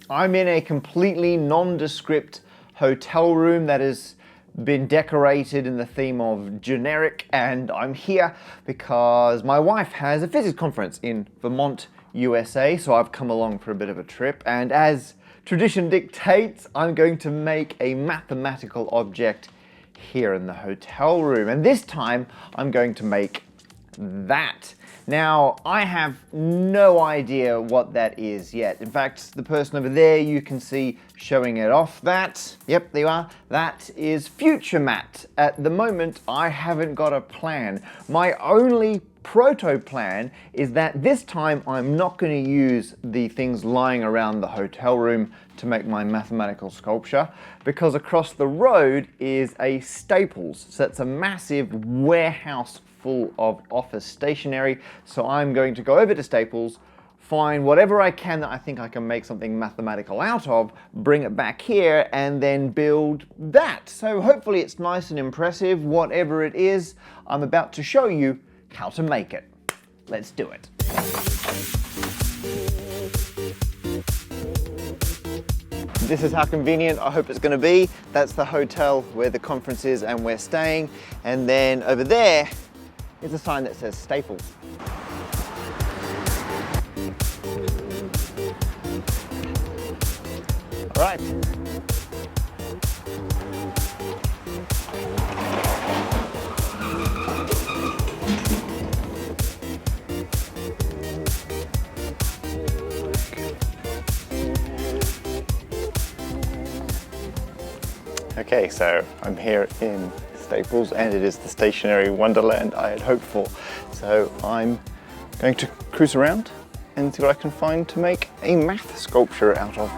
I'm in a completely nondescript hotel room that has been decorated in the theme of generic, and I'm here because my wife has a physics conference in Vermont, USA, so I've come along for a bit of a trip, and as tradition dictates, I'm going to make a mathematical object here in the hotel room, and this time I'm going to make that. Now, I have no idea what that is yet. In fact, the person over there you can see showing it off, yep, there you are, that is future Matt. At the moment, I haven't got a plan. My only proto plan is that this time I'm not going to use the things lying around the hotel room to make my mathematical sculpture, because across the road is a Staples. So that's a massive warehouse full of office stationery. So I'm going to go over to Staples, find whatever I can that I think I can make something mathematical out of, bring it back here, and then build that. So hopefully it's nice and impressive. Whatever it is, I'm about to show you how to make it. Let's do it. This is how convenient I hope it's going to be. That's the hotel where the conference is and we're staying. And then over there is a sign that says Staples. All right. Okay, so I'm here in Staples and it is the stationary wonderland I had hoped for. So I'm going to cruise around and see what I can find to make a math sculpture out of.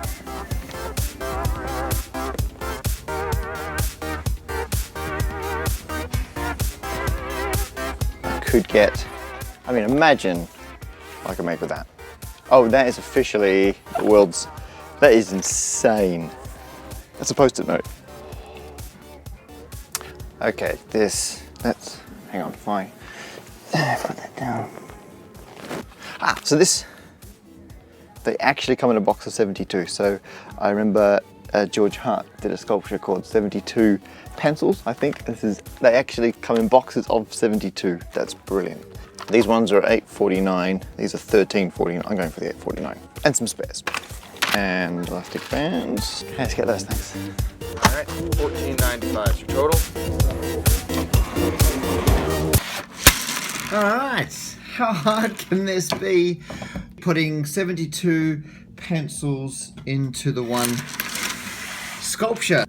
I could get, imagine what I could make with that. Oh, that is officially the world's, that is insane. That's a post-it note. Okay, hang on, if I put that down. So they actually come in a box of 72. So I remember George Hart did a sculpture called 72 Pencils, I think. They actually come in boxes of 72. That's brilliant. These ones are $8.49. These are $13.49. I'm going for the $8.49. And some spares. And elastic bands. Let's get those things. All right, $14.95 is your total. All right, how hard can this be? Putting 72 pencils into the one sculpture.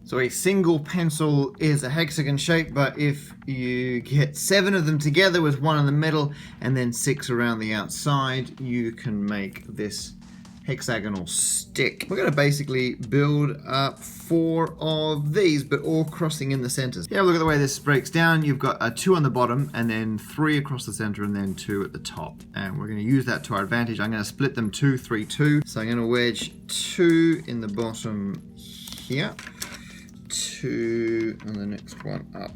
So a single pencil is a hexagon shape, but if you get 7 of them together with one in the middle and then 6 around the outside, you can make this hexagonal stick. We're going to basically build up 4 of these, but all crossing in the centers. Yeah, look at the way this breaks down. You've got 2 on the bottom and then 3 across the center and then 2 at the top. And we're going to use that to our advantage. I'm going to split them 2, 3, 2. So I'm going to wedge 2 in the bottom here, 2 on the next one up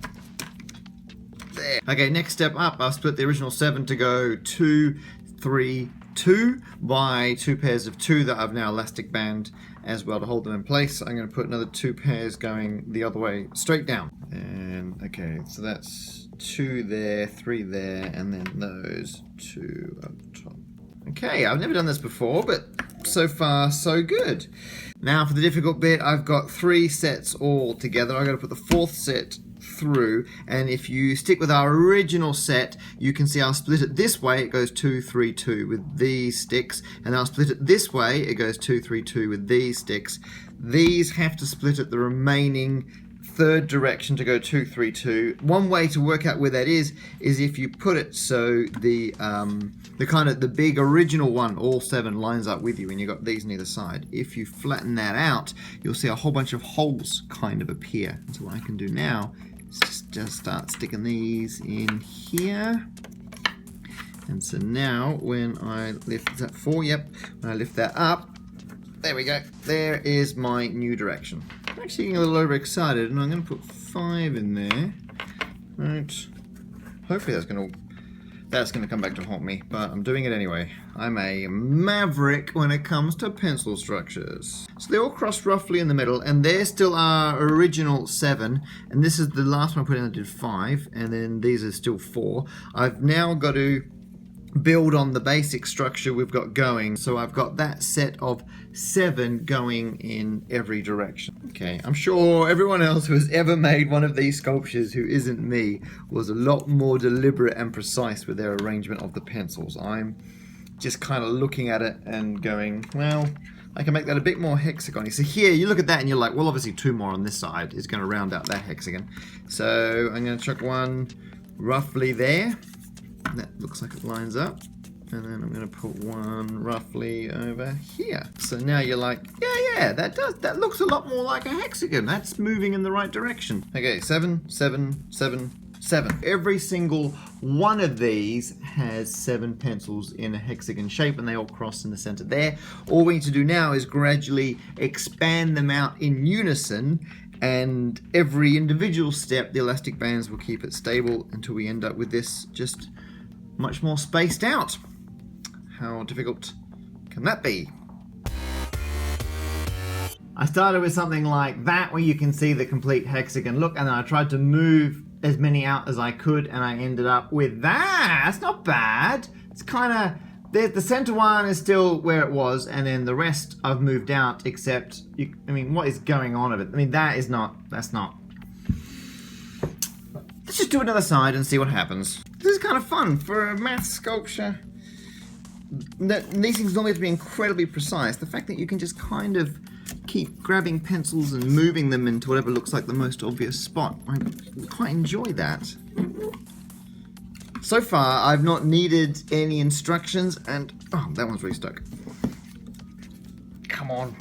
there. Okay, next step up, I'll split the original 7 to go 2, 3, 2 by 2 pairs of 2 that I've now elastic band as well to hold them in place. I'm going to put another 2 pairs going the other way straight down. And okay, so that's 2 there, 3 there, and then those 2 up top. Okay, I've never done this before, but so far so good. Now for the difficult bit, I've got 3 sets all together. I've got to put the 4th set through, and if you stick with our original set, you can see I'll split it this way, it goes 2, 3, 2 with these sticks, and I'll split it this way, it goes 2, 3, 2 with these sticks. These have to split at the remaining 3rd direction to go 2, 3, 2. One way to work out where that is if you put it so the kind of the big original one, all 7 lines up with you, and you've got these on either side. If you flatten that out, you'll see a whole bunch of holes kind of appear. And so what I can do now is just start sticking these in here. And so now when I lift that 4, when I lift that up, there we go. There is my new direction. I'm actually getting a little overexcited, and I'm going to put 5 in there. Right. Hopefully that's going to That's going to come back to haunt me, but I'm doing it anyway. I'm a maverick when it comes to pencil structures. So they all cross roughly in the middle, and there still are original 7, and this is the last one I put in. I did 5, and then these are still 4. I've now got to build on the basic structure we've got going, so I've got that set of 7 going in every direction. Okay, I'm sure everyone else who has ever made one of these sculptures who isn't me was a lot more deliberate and precise with their arrangement of the pencils. I'm just kind of looking at it and going, well, I can make that a bit more hexagon-y. So here, you look at that and you're like, well, obviously 2 more on this side is going to round out that hexagon. So I'm going to chuck one roughly there. That looks like it lines up, and then I'm going to put one roughly over here. So now you're like, yeah, that looks a lot more like a hexagon. That's moving in the right direction. Okay, 7, 7, 7, 7. Every single one of these has 7 pencils in a hexagon shape, and they all cross in the center there. All we need to do now is gradually expand them out in unison, and every individual step, the elastic bands will keep it stable until we end up with this just much more spaced out. How difficult can that be? I started with something like that, where you can see the complete hexagon look, and then I tried to move as many out as I could, and I ended up with that. That's not bad. It's kind of, the center one is still where it was, and then the rest I've moved out, except, I mean, what is going on of it? I mean, that's not. Let's just do another side and see what happens. This is kind of fun for a math sculpture. These things normally have to be incredibly precise. The fact that you can just kind of keep grabbing pencils and moving them into whatever looks like the most obvious spot. I quite enjoy that. So far, I've not needed any instructions, and oh, that one's really stuck. Come on.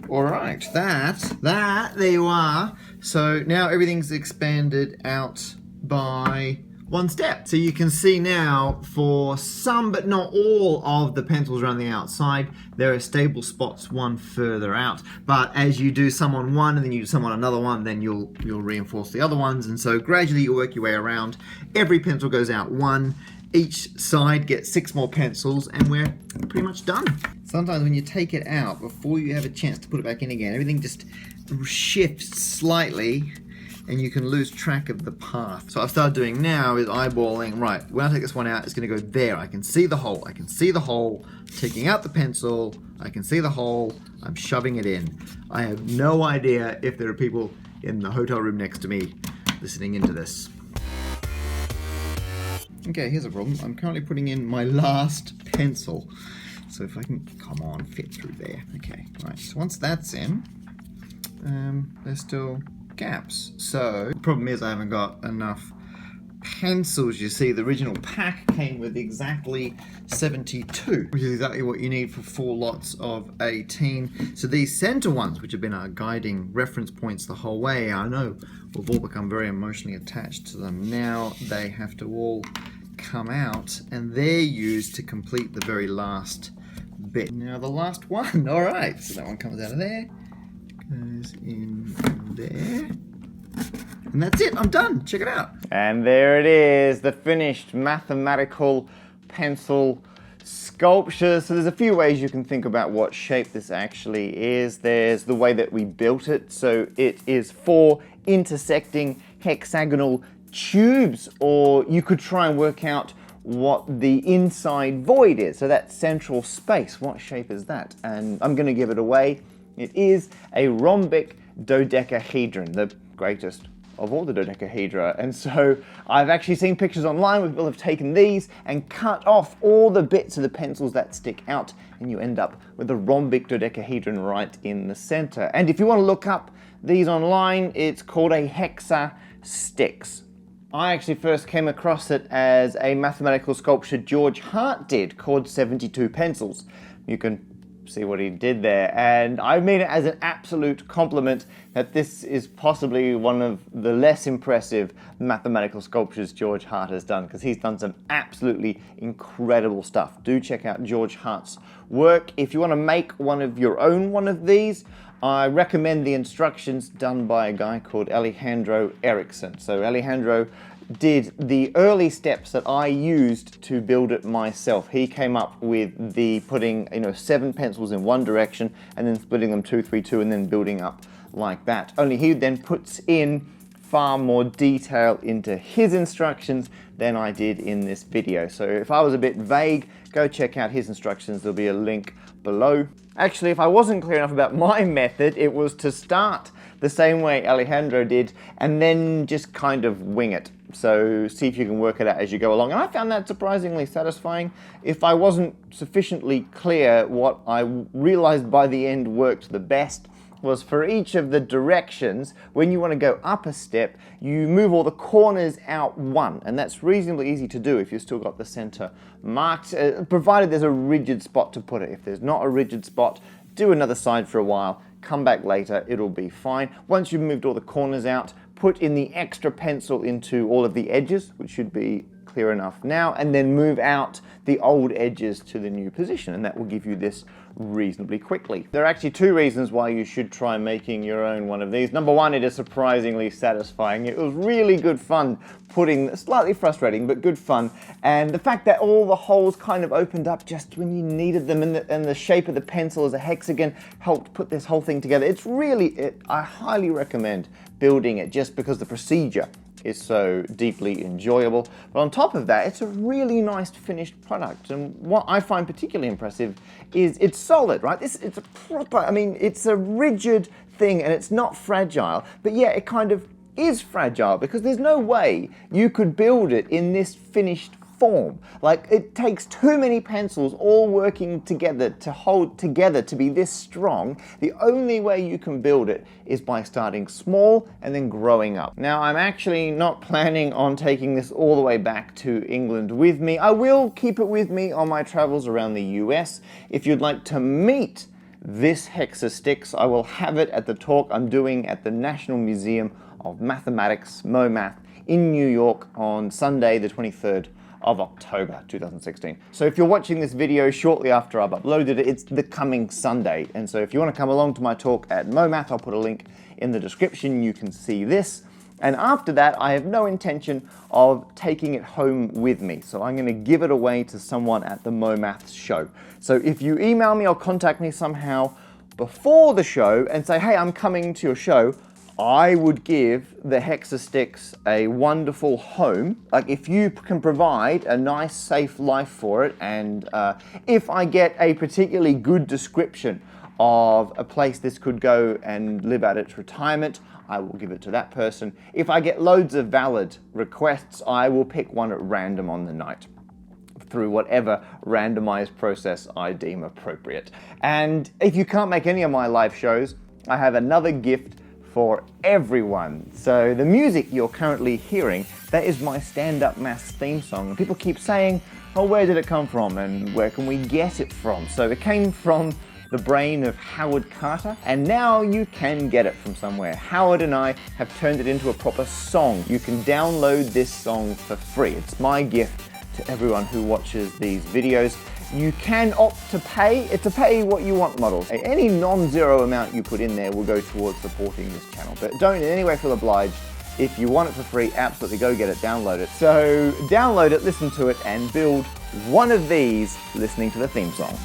Alright, there you are. So now everything's expanded out by 1 step. So you can see now for some but not all of the pencils around the outside, there are stable spots one further out. But as you do some on one and then you do some on another one, then you'll reinforce the other ones. And so gradually you work your way around. Every pencil goes out 1. Each side gets 6 more pencils, and we're pretty much done. Sometimes when you take it out, before you have a chance to put it back in again, everything just shifts slightly, and you can lose track of the path. So what I've started doing now is eyeballing, right, when I take this one out, it's going to go there. I can see the hole. I can see the hole. Taking out the pencil, I can see the hole. I'm shoving it in. I have no idea if there are people in the hotel room next to me listening into this. Okay, here's a problem. I'm currently putting in my last pencil. So if I can, come on, fit through there. Okay, right, so once that's in, there's still gaps. So the problem is I haven't got enough pencils. You see, the original pack came with exactly 72, which is exactly what you need for 4 lots of 18. So these center ones, which have been our guiding reference points the whole way, I know we've all become very emotionally attached to them. Now they have to all come out, and they're used to complete the very last bit. Now the last one, all right, so that one comes out of there, goes in there, and that's it, I'm done, check it out. And there it is, the finished mathematical pencil sculpture. So there's a few ways you can think about what shape this actually is. There's the way that we built it, so it is 4 intersecting hexagonal tubes, or you could try and work out what the inside void is. So that central space, what shape is that? And I'm going to give it away. It is a rhombic dodecahedron, the greatest of all the dodecahedra. And so I've actually seen pictures online where people have taken these and cut off all the bits of the pencils that stick out, and you end up with a rhombic dodecahedron right in the center. And if you want to look up these online, it's called a hexastix. I actually first came across it as a mathematical sculpture George Hart did called 72 Pencils. You can see what he did there, and I mean it as an absolute compliment that this is possibly one of the less impressive mathematical sculptures George Hart has done, because he's done some absolutely incredible stuff. Do check out George Hart's work. If you want to make one of your own one of these, I recommend the instructions done by a guy called Alejandro Erickson. So Alejandro did the early steps that I used to build it myself. He came up with the putting 7 pencils in one direction and then splitting them 2, 3, 2 and then building up like that. Only he then puts in far more detail into his instructions than I did in this video. So if I was a bit vague, go check out his instructions. There'll be a link below. Actually, if I wasn't clear enough about my method, it was to start the same way Alejandro did and then just kind of wing it. So see if you can work it out as you go along. And I found that surprisingly satisfying. If I wasn't sufficiently clear, what I realized by the end worked the best was for each of the directions, when you want to go up a step, you move all the corners out one, and that's reasonably easy to do if you've still got the center marked, provided there's a rigid spot to put it. If there's not a rigid spot, do another side for a while, come back later, it'll be fine. Once you've moved all the corners out, put in the extra pencil into all of the edges, which should be clear enough now, and then move out the old edges to the new position, and that will give you this reasonably quickly. There are actually 2 reasons why you should try making your own one of these. Number 1, it is surprisingly satisfying. It was really good fun putting, slightly frustrating, but good fun. And the fact that all the holes kind of opened up just when you needed them, and the shape of the pencil as a hexagon helped put this whole thing together. It's really, I highly recommend building it just because the procedure is so deeply enjoyable. But on top of that, it's a really nice finished product. And what I find particularly impressive is it's solid, right? It's a proper, it's a rigid thing and it's not fragile, but yeah, it kind of is fragile because there's no way you could build it in this finished form. Like, it takes too many pencils all working together to hold together to be this strong. The only way you can build it is by starting small and then growing up. Now, I'm actually not planning on taking this all the way back to England with me. I will keep it with me on my travels around the US. If you'd like to meet this Hexastix, I will have it at the talk I'm doing at the National Museum of Mathematics, MoMath, in New York on Sunday, the 23rd of October 2016. So if you're watching this video shortly after I've uploaded it, it's the coming Sunday. And so if you want to come along to my talk at MoMath, I'll put a link in the description. You can see this. And after that, I have no intention of taking it home with me. So I'm going to give it away to someone at the MoMath show. So if you email me or contact me somehow before the show and say, hey, I'm coming to your show, I would give the Hexastix a wonderful home. Like, if you can provide a nice, safe life for it, and if I get a particularly good description of a place this could go and live at its retirement, I will give it to that person. If I get loads of valid requests, I will pick one at random on the night through whatever randomized process I deem appropriate. And if you can't make any of my live shows, I have another gift for everyone. So the music you're currently hearing, that is my stand-up maths theme song. And people keep saying, oh, where did it come from and where can we get it from? So it came from the brain of Howard Carter, and now you can get it from somewhere. Howard and I have turned it into a proper song. You can download this song for free. It's my gift to everyone who watches these videos. You can opt to pay. It's a pay what you want model. Any non-zero amount you put in there will go towards supporting this channel, but don't in any way feel obliged. If you want it for free, absolutely go get it, download it. So download it, listen to it, and build one of these listening to the theme song.